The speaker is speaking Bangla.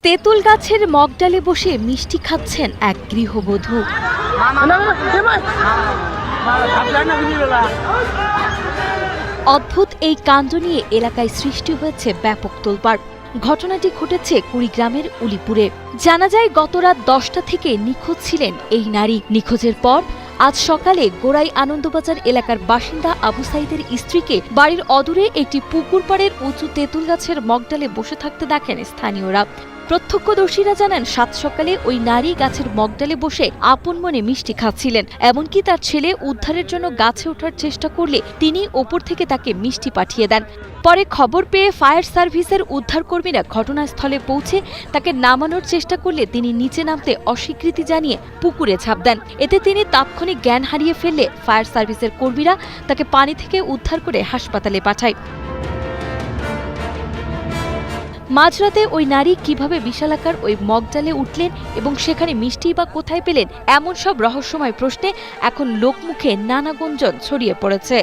তেঁতুল গাছের মগডালে বসে মিষ্টি খাচ্ছেন এক গৃহবধূ। অদ্ভুত এই কাণ্ড নিয়ে এলাকায় সৃষ্টি হয়েছে ব্যাপক তোলপাড়। ঘটনাটি ঘটেছে কুড়িগ্রামের উলিপুরে। জানা যায় গত রাত 10টা থেকে নিখোঁজ ছিলেন এই নারী। নিখোঁজের পর আজ সকালে গোড়াই আনন্দবাজার এলাকার বাসিন্দা আবু সাইদের স্ত্রীকে বাড়ির অদূরে একটি পুকুর পাড়ের উঁচু তেঁতুল গাছের মগডালে বসে থাকতে দেখেন স্থানীয়রা। প্রত্যক্ষদর্শীরা জানান সাত সকালে ওই নারী গাছের মগডালে বসে আপন মনে মিষ্টি খাচ্ছিলেন। এমনকি তার ছেলে উদ্ধারের জন্য গাছে ওঠার চেষ্টা করলে তিনি ওপর থেকে তাকে মিষ্টি পাঠিয়ে দেন। পরে খবর পেয়ে ফায়ার সার্ভিসের উদ্ধারকর্মীরা ঘটনাস্থলে পৌঁছে তাকে নামানোর চেষ্টা করলে তিনি নিচে নামতে অস্বীকৃতি জানিয়ে পুকুরে ঝাঁপ দেন। এতে তিনি তাৎক্ষণিক জ্ঞান হারিয়ে ফেললে ফায়ার সার্ভিসের কর্মীরা তাকে পানি থেকে উদ্ধার করে হাসপাতালে পাঠায়। মাঝরাতে ওই নারী কিভাবে বিশালাকার ওই মগডালে উঠলেন এবং সেখানে মিষ্টি বা কোথায় পেলেন, এমন সব রহস্যময় প্রশ্নে এখন লোকমুখে নানা গুঞ্জন ছড়িয়ে পড়েছে।